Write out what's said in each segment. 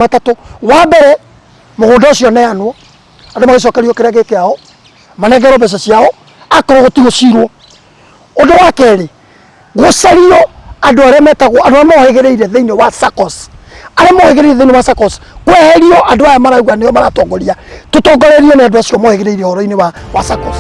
Matatu wa mbere mugunda ucio neanwo andu magicokerio kirege kiao manengero mbeca ciao akorwo gutigũcirwo. Undu wa keri gucario andu aria metagwo andu mohĩgĩrĩire thĩinĩ wa SACCOS aria mohĩgĩrĩire thĩinĩ wa SACCOS kweherio andu aya marauga nio maratongoria tutongorerio ni andu acio mohĩgĩrĩire horo-inĩ wa SACCOS.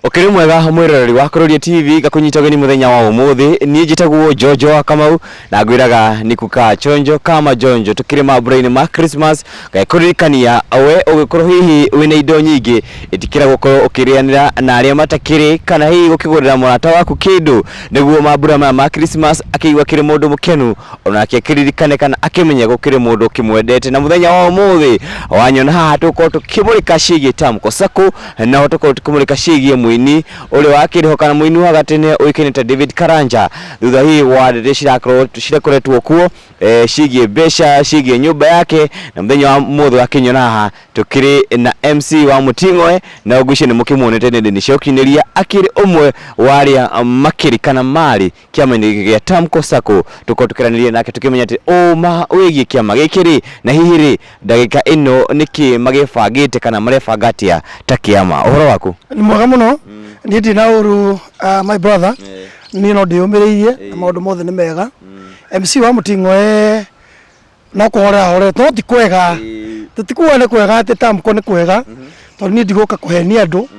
Okere mwega mwiroreri wa Kuroria TV gakunyita geni muthenya wa umuthi ni njitagwo Jojo wa Kamau na ngwiraga nikuka chonjo kama jonjo tukire maburaini ma Christmas gaikuririkania we ugikorwo hihi wina indo nyingi itikira gukorwo ukirianira na aria matakiri kana hihi gukigurira murata waku kindu niguo mabura ma Christmas akigwa kiri mundu mukenu ona akiririkane kana akimenya gukire mundu kimwendete na muthenya wa umuthi wanyona haha tuko tukimurika cigie tamco sako na tuko tukimurika cigie muini ule wakiriho kana muini wa gatene uikeneta David Karanja thutha hii wa cirakoretwo kuo cigie besha cigie nyumba yake na muthenya wa muthu akinyona haha tukiri na MC Wamutingoe na ugucio ni mukimuonete ni ciokiniria akiri umwe waria makiri kana mari kiama-ini gia tamco sako tuko tukiraniria nake tukimenya ati ma wigie kiama gikiri na hihiri ndagika ino niki magifagite kana marefangatia ta kiama. Uhoro waku ni mwega muno ndi na uru my brother ni no ndiumireirie na maundu mothe ni mega. MC Wamutingoe no kuhora to ti kwega tutikuwa ni kwega ati tamco ni kwega tondu ni ndiguka kuhenia andu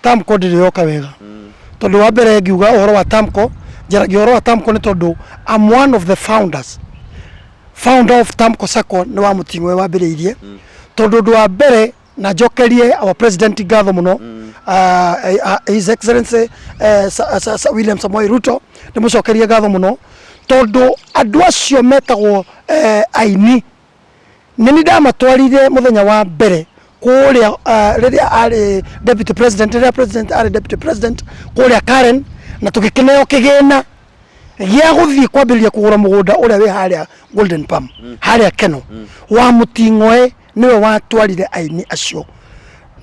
tamco ndiriyoka wega tondu wa mbere ngiuga uhoro wa tamco njaragia uhoro wa tamco ni tondu I'm one of the founder of tamco sako ni Wamutingoe wambiriirie tondu ndu wa mbere na jokerie our president gatho muno his excellency William Samoei Ruto ni mucokerie gatho muno tondu andu acio metagwo aini nini ndamatwarire muthenya wa mbere kuria riria ari deputy president deputy president kuria Karen na tugikeneo kigina gia guthii kwambiriria kugura mugunda uria wi haria Golden Palm haria Keno Wamutingoe niwe watwarire aini acio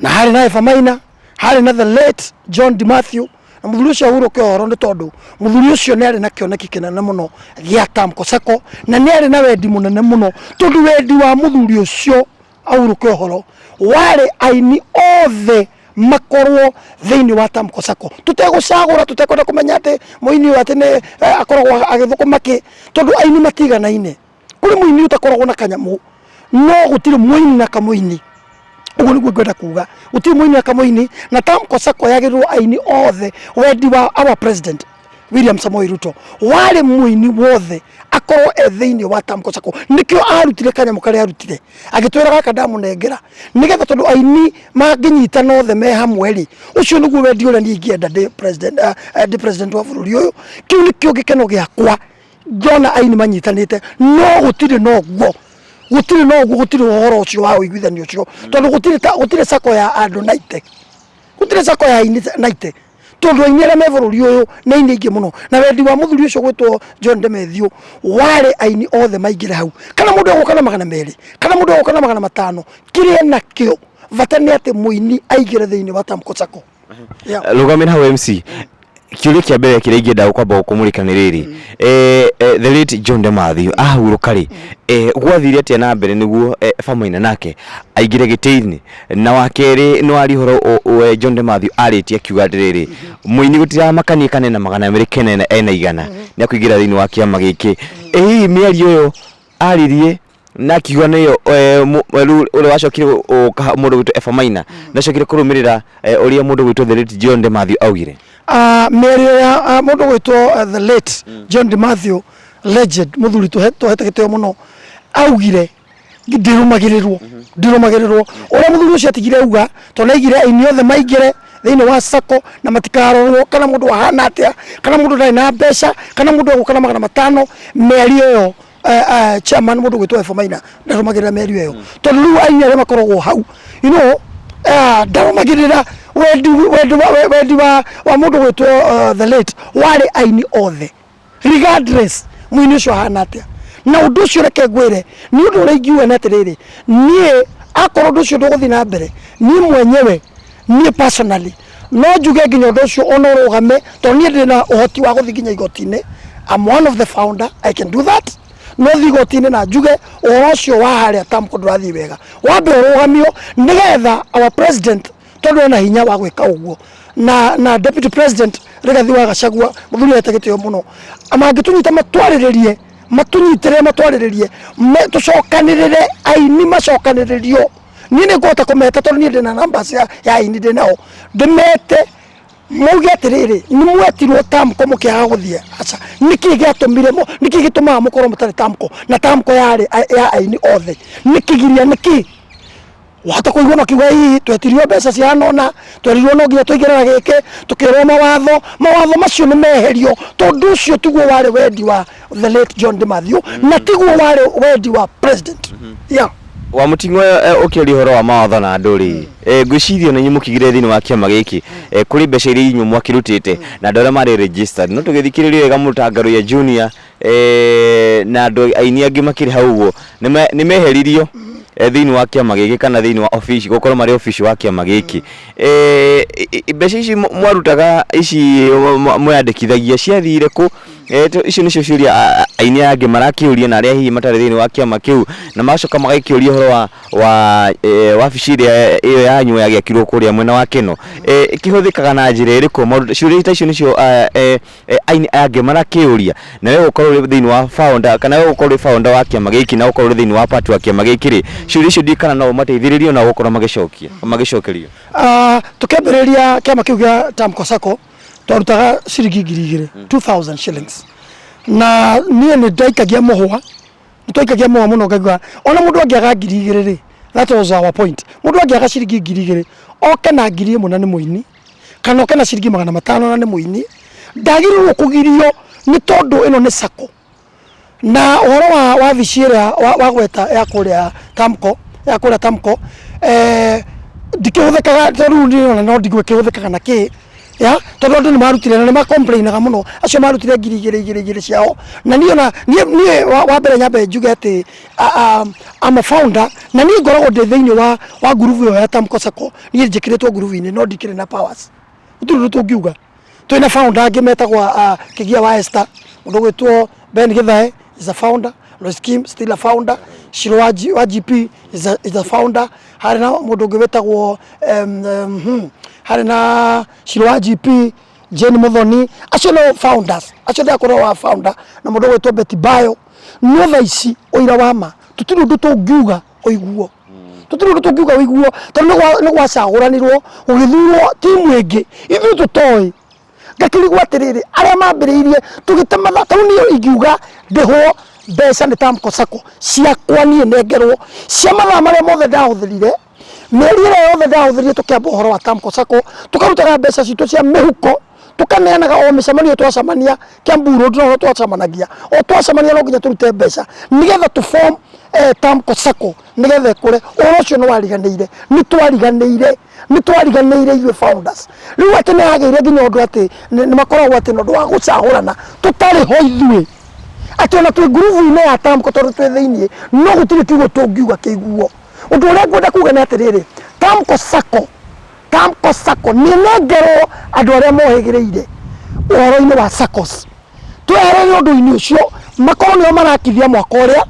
na hari na Efamaina hari na the late John Matthew na muthuri ucio ahuruke horo ni tondu muthuri ucio ni ari na kioneki kinene muno gia tamco sako na ni ari na wendi munene muno tondu wendi wa muthuri ucio ahuruke horo wale aini othe makorwo thiini wa tamco sako tutegucagura tutekwenda kumenya ati muini wa tene akoragwo agithukuma tondu aini matiganaine kuri muini utakoragwo na kanyamu no gutiri muini na kamuini uguo niguo ngwenda kuga gutiri muini na kamuini na tamco sako yagirwo aini othe wendi wa our president William Samoei Ruto wale muini wothe akorwo thiini wa tamco sako nikio arutire kanyamu kari arutire agitwira gaka ndamunengera nigetha tondu aini manginyita nothe me hamwe ucio niguo wendi uria ni ingienda ndi president wa bururi uyu kiu nikio gikeno giakwa ngona aini manyitanite no gutire no guo gutiri uhoro ucio wa uiguithanio ucio tondu gutire sako ya andu 90 gutire sako ya aini 90 tondu aini aria me bururi uyu na aini ingi muno na wendi wa muthuri ucio gwitwo John Matthew wale aini othe maingire hau kana mundu agukana 200 kana mundu agukana 500 kirie nakio vatani ati muini aigire thiini wa tamco sako Lugamina hau MC kiuri kia mbere kire ingenda kwamba kumurika ni riri the late John Matthew ahurukari gwathire atia na mbere niguo Efamaina nake aigire giteini na wakeri no ari horo John Matthew aritie kiuga ndiriri muini gutira makani kanena magana amerikene na ena igana ni akuigira thiini wa kiama giki miari uyo aririe na kiuga niyo ule wacokire mundu gwitwo Efamaina na cokire kurumirira uria mundu gwitwo the late John Matthew augire merio ya mundu gwitwo the late John Matthew legend muthuri tuhetekete muno augire ndirumagirirwo ora muthuri ucio atigire auga tonaigire aini othe maigire thiini wa sako na matikarorwo kana mundu wahana atia kana mundu ndari na mbeca kana mundu agukana 500 merio yo chairman mundu gwitwo Efamaina ndarumagirira merio yo tondu riu aini aria makoragwo hau ndarumagirira wendi wa mundu gwitwo the late wale aini othe regardless muini ucio hana atia na undu ucio reke ngwire ni undu uri ngiuga na atiriri nie akorwo undu ucio nduguthi na mbere ni mwenyewe ni personally no njuge nginya undu ucio ona urugame to nie ndina uhoti wa guthi nginya igoti-ini. I'm one of the founder, I can do that. No thi igoti-ini na njuge uhoro ucio wa haria tamco ndurathi wega wambe urugamio nigetha our president tondu ena hinya wa gwika uguo na deputy president Rigathi wa Gachagua muthuri etagitio muno amangitunyita matwariririe tucokanirire aini macokaniririo ni ne ngota kumeta tondu ni ndina numbers ya aini ndinao ndimete muge atiriri ni mwetirwo tamco mukiaga guthie acha niki giatumire niki gitumaga mukorwo mutari tamco na tamco ya aini othe nikigiria niki wata kuigwa no kiuga hihi twetirio mbeca cia nona twerirwo no nginya tuigirira giki tukirwo mawatho macio ni meherio tondu ucio tiguo wari wendi wa the late John de Matthew na tiguo wari wendi wa president yeah. Wamutingoe ukiori horo wa mawatho na nduri ngwicirio na nyimukigire thini wa kiama giki kuri mbeca iria inyu mwakirutite na ndore mari registered no tugithikiririe wega mutangaru ya junior na andu aini angi makiri hauguo ni meheririo thini wa kiama giki kana thini wa office gukorwo mari office wa kiama giki mbeca ici mwarutaga ici mwandikithagia ciathire ku icio nicio ciuria aini angi marakiuria na aria hihi matari thini wa kiama kiu na macoka magaikiuria horo wa wabici iyo yanyu yagiakirwo kuria mwena wa Keno ikihuthikaga na njira iriku ciuria icio nicio aini angi marakiuria na wewe ukorwo thini wa founder kana wewe ukorwo founder wa kiama giki na ukorwo thini wa part wa kiama giki ri ciuria icio ndikana no mateithiririo na gukorwo magicokerio tukemberiria kiama kiu gia tamco sacco twarutaga ciringi 2000 shillings na nie ni ndaikagia muhwa nitwaikagia muhwa muno ngaiga ona mundu angiaga 2000 ri that was our point mundu angiaga ciringi 2000 oke na 1000 na ni muini kana oke na ciringi 500 na ni muini ndagirirwo kugirio ni tondu ino ni sacco na uhoro wa vicira wa gweta ya kuria tamco ndikihũthĩkaga tondu ndiona no ndigwe kihũthĩkaga na ki ya tondu andu ni marutire na ni ma complainaga muno acio marutire ngiri ciao na niona nie wa mbere nyambe njuge ati I'm a founder na ni ngoragwo ndi thiini wa group yo ya tamco sacco ni njikiritwo group-ini no ndikire na powers utundu tungiuga twina founder angi metagwa Kigia wa Esther mundu gwitwo Ben Githae is a founder, Lois Kim still a founder, Shiro wa GP is a founder, hari na mundu gwetagwo hari na Shiro wa GP Jane Muthoni acio no founders acio ndio akorwo wa founder na mundu gwetwo Betty Bayo no thaici oira wama tutindu tungiuga oiguo tutindu tungiuga oiguo tondu ni gwacaguranirwo ugithurwo timu ingi ithu tutoi gakirigwa atiriri aria mambiriirie tugitematha tau niyo ingiuga ndihwo mbeca ni tamco sacco ciakwa nie nengerwo cia mathaa maria mothe ndahuthirire mieri ĩrĩa yothe ndahuthirire tukiamba uhoro wa tamco sacco tukarutaga mbeca citu cia mihuko tukaneanaga o micemanio twacamania Kiambu Road no twacamanagia o twacamania no nginya turute mbeca nigetha tu form tamco sacco nigetha kure uhoro ucio no wariganiire ni twariganiire ithuĩ founders riu ati ni agire nginya undu ati ni makoragwo ati no ndu wa gucagurana tutari ho ithuĩ ati ona twi groove-ini ya tamco tondu twi thiini no gutiri kiugo tungiuga kiiguo undu uria ngwenda kuga ni atiriri tamco sacco ni nengerwo andu aria mohĩgĩrĩire uhoro-ini wa saccos tweherere undu-ini ucio makorwo nio marakithia mwaka uria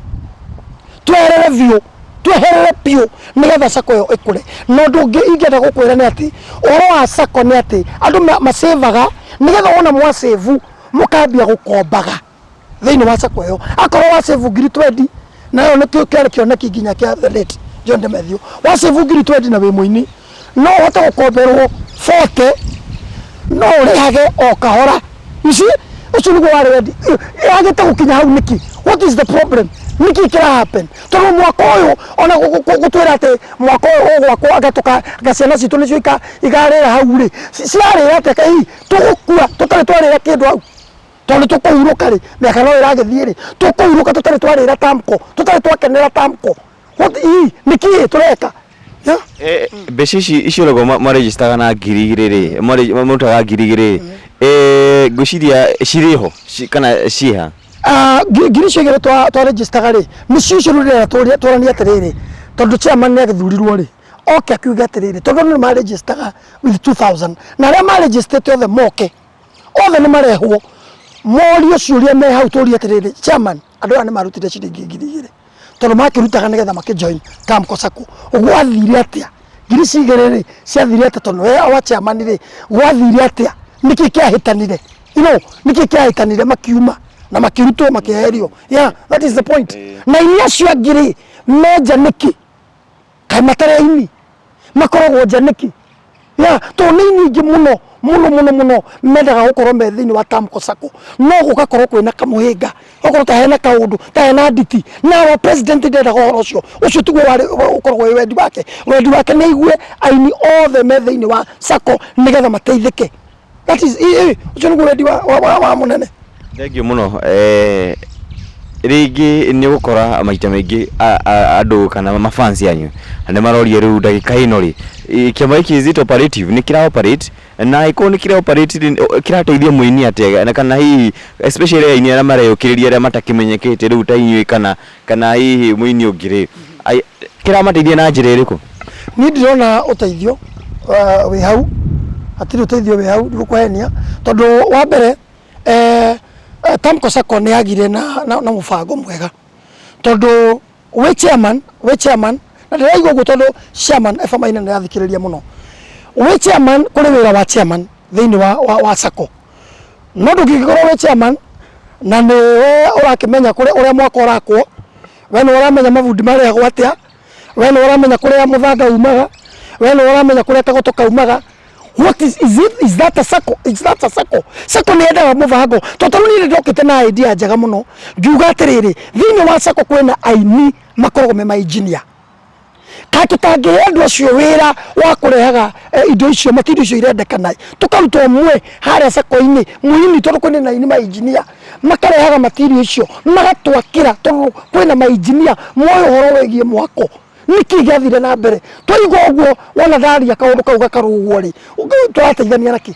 tweherere piu nigetha sacco yo ikure no undu ungi ingenda gukwira ni ati uhoro wa sacco ni ati andu masevaga nigetha wona mwasevu mukambia gukombaga thiini wa sacco yo akorwo wa save 20 na yo nikio kioneki nginya kia the late John de Matthew wa save 20 na we muini no hote gukomberwo 40 no urihage o kahora isi ucio niguo wari wendi agite gukinya hau niki what is the problem niki kira happen tondu mwaka uyu ona gutwira ati mwaka uyu gwakwa agatuka gaciana citu nicio igarira hau ri ciarira ati kai tugukua tutari twarira kindu hau tondu tukuhuruka ri miaka no iragithie ri tukuhuruka tutari twarira tamco tutari twakenera tamco what niki tureka mbeca icio rogo maregistaga na 2000 ri mutaga 2000 ngwiciria ciriho kana ciha ngiri cio igĩrĩ twa registaga ri nicio icio rurira twarania atiriri tondu chairman ni agithurirwo ri okay akiuga atiriri tondu ni ma register with 2000 na ria ma register othe moke othe ni marehwo morio ciuria me hau turia atiriri chairman andu aya ni marutire ciringi 2000 tondu makirutaga nigetha makijoin tamco sacco gwathire atia ngiri cigiriri ciathire atia tondu we wa chairman ri gwathire atia niki kiahitanire niki kiahitanire makiuma na makirutwo makiherio that is the point na iria cio ngiri meja niki kai matare-ini makoragwo nja niki to nĩ nyingĩ mũno mendaga gũkorwo me thĩinĩ wa tamco sacco no gũgakorwo kwĩna kamũhĩnga okorwo ta hena kaũndũ ta hena nditi na wa president ndendaga ũhoro ũcio tiguo ũkoragwo wĩ wendi wake nĩ aigue aini othe me thĩinĩ wa sacco nĩgetha mateithĩke that is ũcio nĩguo wendi wa mũnene. Thengiũ mũno rĩngĩ nĩ gũkora maita maingĩ andũ kana mafans yanyu nĩ maroria rĩu ndagĩka ĩno rĩ kĩama gĩkĩ Zito operative nĩ kĩra operate na ĩkorwo nĩ kĩra operate kĩrateithia mũini atĩa na kana hihi especially aini arĩa mareyũkĩrĩria arĩa matakĩmenyekete rĩu ta inyuĩ kana hihi mũini ũngĩ rĩ kĩramateithia na njĩra ĩrĩkũ? Niĩ ndĩrona ũteithio wĩ hau hatirĩ ũteithio wĩ hau ndikũhenia tondũ wa mbere tamco sacco nĩ yagire na mũbango mwega tondu we chairman na ndĩraigua ũguo tondu chairman Maina nĩ yathikĩrĩria mũno we chairman kũrĩ wĩra wa chairman thĩinĩ wa sacco no ndũngĩkorwo we chairman na nĩ we ũrakĩmenya ũrĩa mwaka ũrakwo we nĩ ũramenya mabundi marĩagwo atĩa we nĩ ũramenya kũrĩa mũthanga umaga we nĩ ũramenya kũrĩa kagoto kaumaga. What is it? Is that a sacco? Is that a sacco? Sacco ni endaga mũbango tondu ni ndokite na idea njega mũno ngiuga atiriri thĩinĩ wa sacco kwĩna aini makoragwo me engineer ka tũtangĩhe andũ acio wĩra wa kũrehaga indo icio matirio icio irendekana tũkarutwo mwe harĩa sacco-inĩ mũini tondu kwĩna na aini ma engineer makarehaga matirio icio magatwakĩra tondu kwĩna ma engineer moyo ũhoro wĩgiĩ mwako niki gĩathire na mbere twaigua ũguo wona ndaria kaũndũ kau gakarũgwo rĩ tũrateithania naki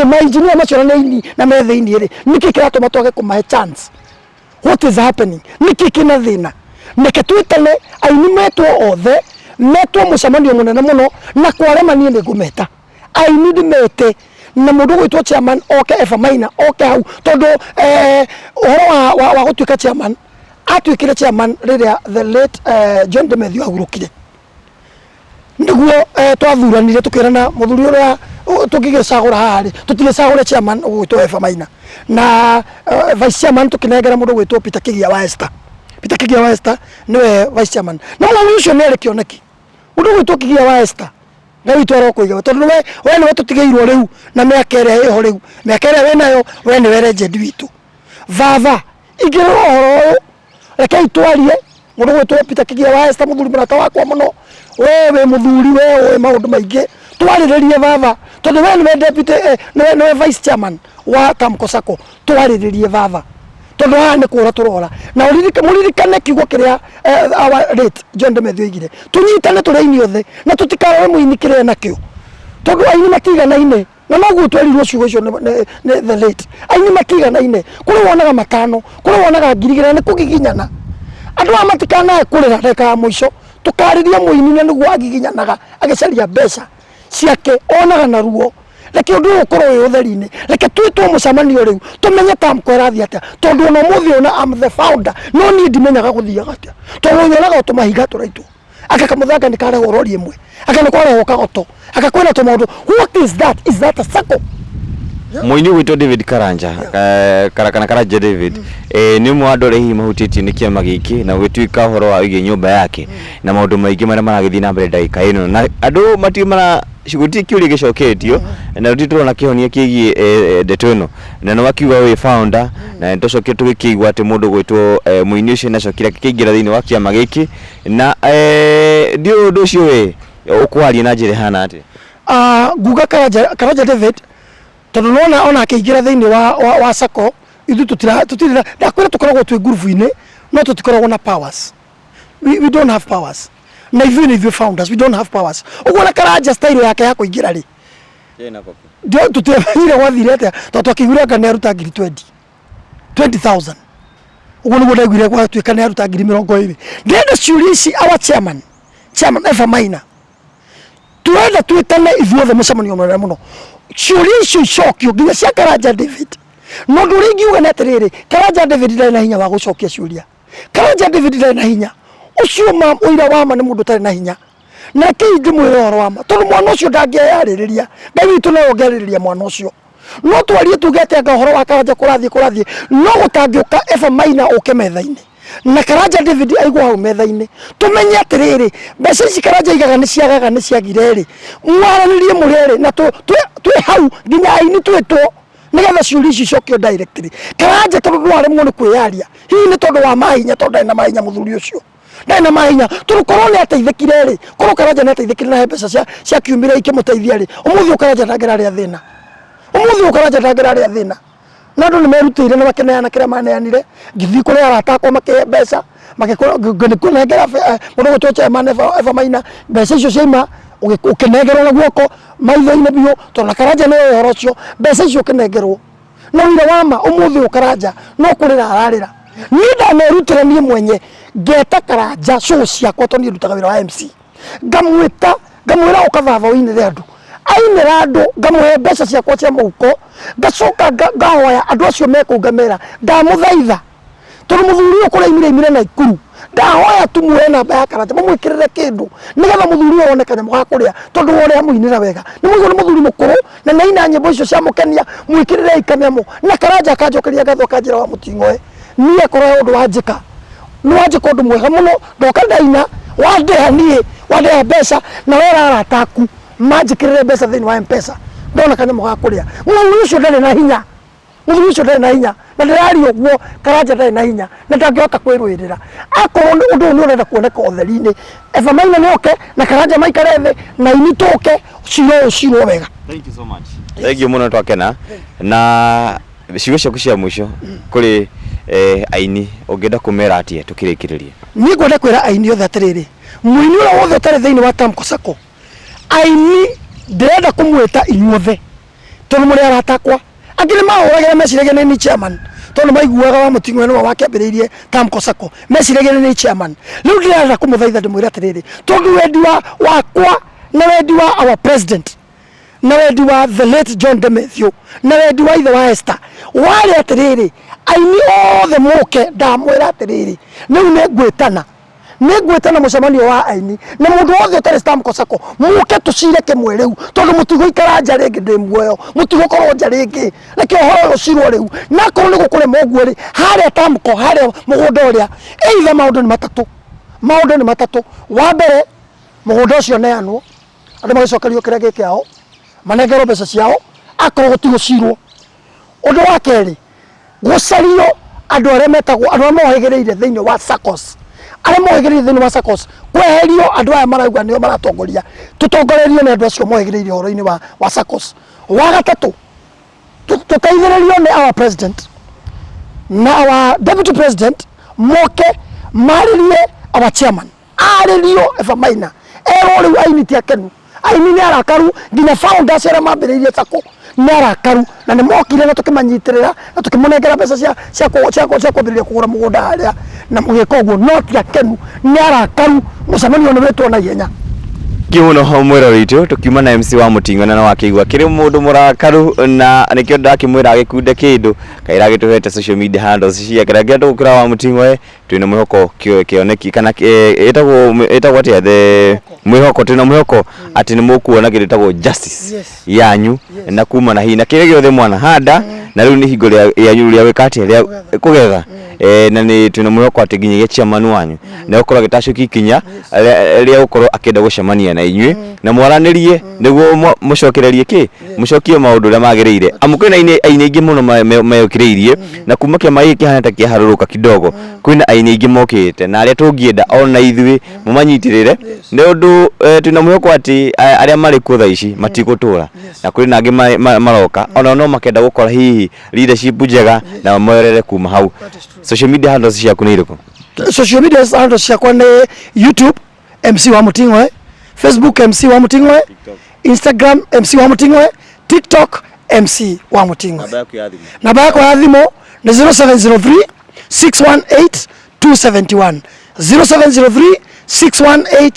ma engineer macio na aini na me thĩinĩ rĩ niki kĩratũma twage kũmahe chance. What is happening? Niki kĩna thĩna neke twĩtane aini metwo othe metwo mũcemanio mũnene mũno na kwarema niĩ nĩ ngũmeta aini ndĩmete na mũndũ gwĩtwo chairman oke Maina oke hau tondu ũhoro wa gũtuĩka chairman atuĩkire chairman rĩrĩa the late John Demethio ahurũkire nĩguo twathuranire tũkĩrana mũthuri ũrĩa tũngĩgĩcagũra haha rĩ tũtigĩcagũre chairman ũgwĩtwo Maina na vice chairman tũkĩnengera mũndũ gwĩtwo Peter Kĩgia wa Esther nĩwe vice chairman na mũndũ ũcio nĩ arĩ kĩoneki mũndũ gwĩtwo Kĩgia wa Esther na witwara kũiga tondu we nĩwe tũtigĩirwo rĩu na mĩaka ĩrĩa ĩho rĩu mĩaka ĩrĩa wĩnayo we nĩwe legend witũ vava ingĩrora ũhoro ũyũ rekei twarie mũndũ gwĩtwo Peter Kĩgia wa Esther mũthuri mũrata wakwa mũno we wĩ mũthuri we maũndũ maingĩ twarĩrĩrie vava tondu we nĩwe deputy nĩwe vice chairman wa tamco sacco twarĩrĩrie vava tondu haha nĩ kũra tũrora na mũririkane kiugo kĩrĩa our late John Demethio oigire tũnyitane tũrĩ aini othe na tũtikarore mũini kĩrĩa nakĩo tondu aini matiganaine na noguo twerirwo ciugo icio nĩ the late aini matiganaine kũrĩ wonaga matano kũrĩ wonaga 2,000 nĩ kũgiginyana andũ aya matikanae kũrĩra ndeka ya mũico tũkarĩria mũini na nĩguo agiginyanaga agĩcaria mbeca ciake onaga na ruo reke ũndũ ũyũ ũkorwo wĩ ũtheri-inĩ reke twĩtwo mũcemanio rĩu tũmenye tamco ĩrathiĩ atĩa tondu ona ũmũthĩ ũna am the founder no niĩ ndimenyaga gũthiaga atĩa tondu nyonaga tũmahiga tũraitwo aka kamũthanga nĩ karehwo rori ĩmwe aka nĩ kwarehwo kagoto aka kwĩna tũmaũndũ what is that a sacco? Mũini witũ David Karanja Karanja David nĩ ũmwe wa andũ arĩa hihi mahutĩtio nĩ kĩama gĩkĩ na gũgĩtuĩka ũhoro wa wĩgiĩ nyũmba yake na maũndũ maingĩ marĩa maragĩthiĩ na mbere ndagĩka ĩno na andũ matirĩ gũtirĩ kĩũria gĩcoketio na gũtirĩ tũrona kĩhonia kĩgiĩ ndeto ĩno na nĩ wakiuga wĩ founder na nĩ tũcokire tũgĩkĩigua atĩ mũndũ gwĩtwo mũini ũcio nacokire akĩingĩra thĩinĩ wa kĩama gĩkĩ na ndiũ ũndũ ũcio we ũkwaria na njĩra hana atĩa? Nguga Karanja David tondu nona ona akĩingĩra thĩinĩ wa sacco ithuĩ ndakwĩra tũkoragwo twĩ ngurubu-inĩ no tũtikoragwo na powers we don't have powers na ithuĩ founders we don't have powers ũguo na Karanja style yake ya kũingĩra rĩ tũtiamenyire gwathire atĩa tondũ akĩigire anga nĩ aruta 20,000 ũguo nĩguo ndaiguire gwatuĩka nĩ aruta 20,000 ndĩrenda ciũria ici our chairman Maina twenda twitane ithuothe mucemanio munene muno ciuria icio icokio nginya cia Karanja David no nduri ngiuga na atiriri Karanja David ndari na hinya wa gucokia ciuria Karanja David ndari na hinya ucio ma uira wa ma ni mundu tari na hinya na kindi mwiroro wa ma tondu mwana ucio ndangeyaririria ngai witu no ongeririria mwana ucio no twarie tugete ngahoro wa Karanja kurathie no gutangiuka efa maina uke metha-ini na Karanja David aigwa hau metha-ini tumenye atiriri mbeca ici Karanja igaga ni ciagaga ni ciagireri mwaranirie murere na twi hau nginya aini twitwo nigetha ciuria ici cokio directly Karanja tondu ndwari mu ni kwiyaria hihi ni tondu wa mahinya tondu na mahinya muthuri ucio ndena mahinya turukorwo ni ateithikire ri korwo Karanja ni ateithikire na mbeca cia kiumire ikimuteithia ri umuthi Karanja ndangeraria thina umuthi Karanja ndangeraria thina na ndu ni merutire na makeneana kira maneanire ngithi kuri aratakwo makihe mbeca makikunengera mundu gutwecha mane eva maina mbeca icio ciaima ukinengerwo na guoko maitho-ini biu tondu Karanja ni uhoro ucio mbeca icio ukinengerwo no wira wama umuthi Karanja no kurira ararira ni ndamerutire nie mwenye ngeta Karanja show ciakwa tondu ndutaga wira wa MC ngamwira ukavatho-ini ria andu ainira andu ngamuhe mbeca ciakwa cia muhuko ngacoka ngahoya andu acio mekungamera ndamuthaitha tondu muthuri uyu kuraimire na ikuru ndahoya tumuhe namba ya Karanja mamwikirire kindu nigetha muthuri uyu one kanyamu ga kuria tondu wore amuinira wega ni muthuri mukuru na naina nyimbo icio cia mukenia mwikirire ikanyamu na Karanja akanjokeria ngatho kanjira Wamutingoe nie korwo undu wanjika ni wanjika undu mwega muno ndoka ndaina wandeha nie wandeha mbeca na wera arataku majikirire mbeca thini wa M-Pesa ndona kanyamu ga kuria muthuri ucio ndari na hinya muthuri ucio ndari na hinya na ndirari uguo Karanja ndari na hinya na ndangioka kwirwirira akorwo undu ni urenda kuoneka utheri-ini eva maina ni oke na Karanja maikare thi na ini tuke ciro wega. Thank you so much. Thank you muno twakena na ciugo ciaku cia mwisho kuri aini ungenda kumera atia tukirikiririe. Ni ngwenda kwira aini othe atiriri muini ura wothe tari thiini wa Tamco Sacco aini ndirenda kumwita inyuothe tondu muri aratakwa angire mahuragire meciragia ni chairman tondu maiguaga Wamutingoe no wakiambiriirie Tamco Sacco meciragia ni chairman riu ndirenda kumuthaitha ndimwira atiriri tondu wendi wakwa na wendi wa our president na wendi wa the late John Demethiu na wendi wa ithe wa Esther wari atiriri aini othe muke ndamwira atiriri niu negwetana mucemanio wa aini na mundu wothe utari Tamco Sacco muke tucire kimwe riu tondu mutigo ikara nja ringi ndi muoyo mutigo korwo nja ringi reke uhoro ucirwo riu na korwo ni gukure moguo ri haria Tamco haria mugunda uria either maundu ni matatu wa mbere mugunda ucio neanwo andu magicokerio kiria gikiao manengerwo mbeca ciao akorwo gutigucirwo undu wa keri gucario andu aria metagwo andu aria mohegereire thiini wa SACCOS aria mohegereire thiini wa SACCOS kweherio andu aya marauga nio maratongoria tutongorerio ni andu acio mohegereire horo-ini wa SACCOS wa gatatu tuteithĩrĩrio ni our president na our deputy president moke maririe our chairman aririo eva maina erwo riu aini ti akenu aini ni arakaru nginya founders aria mambiriirie Sacco ni arakaru na ni mokire na tukimanyitirira na tukimunengera mbeca cia kwambiriria kugura mugunda haria na mugika uguo no ti akenu ni arakaru mucemanio ni witwo na ihenya kimuno mwira ritu tukiuma na MC Wamutingoe na wakigwa kiri mundu murakaru na nikio ndakimwira agikunde kindu kaira gituhete social media handles cia kiragia tukira Wamutingoe twina mwihoko kioneki kana etagwo atia the mwihoko twina mwihoko ati ni mukuona kiritagwo justice yanyu na kuma na hina kire giothe mwana handa na riu ni hingo ya yuria wikati ria kugetha na ni twina mwihoko ati nginyagia chairman wanyu na ukorwo gitacuki kinya ria ukorwo akenda gucemania na inyue na mwaranirie niguo mucokererie mucokie maundu ria magiriire amukwina aini ingi muno meyokireirie na kuma kia mai kihana kia haruruka kidogo kwina aini ingi mokite na aria tungienda ona ithui mumanyitirire ni undu twina mwihoko ati aria mari ku tha ici matigutura na kwina angi maroka ona no makenda gukora hihi leadership njega na moerere kuma hau social media handles ciaku ni iriku social media handles ciakwa ni YouTube MC Wamutingoe Facebook MC Wamutingoe Instagram MC Wamutingoe TikTok MC Wamutingoe namba yako ya thimu ni 0703 618 271 0703 618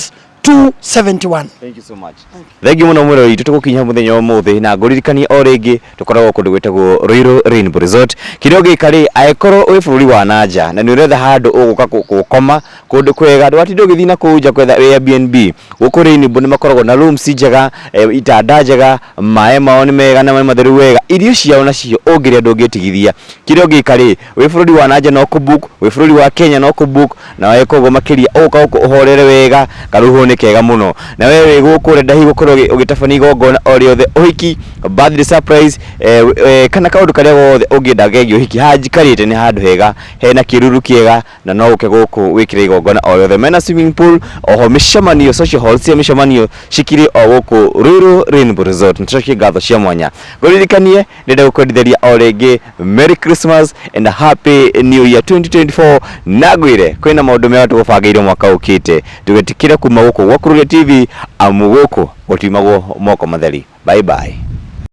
271. Thank you so much. Thank you muno mwero itu tugukinya muthenya wa muthi na nguririkanie o ringi tukoragwo kundu gwetagwo Ruiru Rainbow Resort kirio gikari aikoro wi bururi wa nanja na ni uretha handu uguka gukoma kundu kwega ndwatinde ugithina kuja kwetha Airbnb guku Rainbow ni makoragwo na rooms njega itanda njega mae mao ni mega na matheru wega irio ciao nacio ungiria ndungitigithia kirio gikari wi bururi wa nanja no kubook wi bururi wa Kenya no kubook na waikogo makiria uka uhorere wega karuhu ni kega muno na wewe guku renda hi gukorwo ugitabania igongona o riothe uhiki birthday surprise kana kaundu karia gothe ungienda gegi uhiki hanjikarite ni handu hega hena kiruru kiega na no uke guku wikire igongona o riothe mena swimming pool oho mishamanio social hall cia mishamanio shikiri o guku Ruiru Rainbow Resort ntroki gatho cia mwanya guririkanie ndenda gukwendithia o ringi Merry Christmas and a Happy New Year 2024 nagwire kwina maundu mega tugubangeire mwaka ukite tugetikire kuma guku gwa Kururia TV amu guku gutimagwo moko matheri. Bye bye.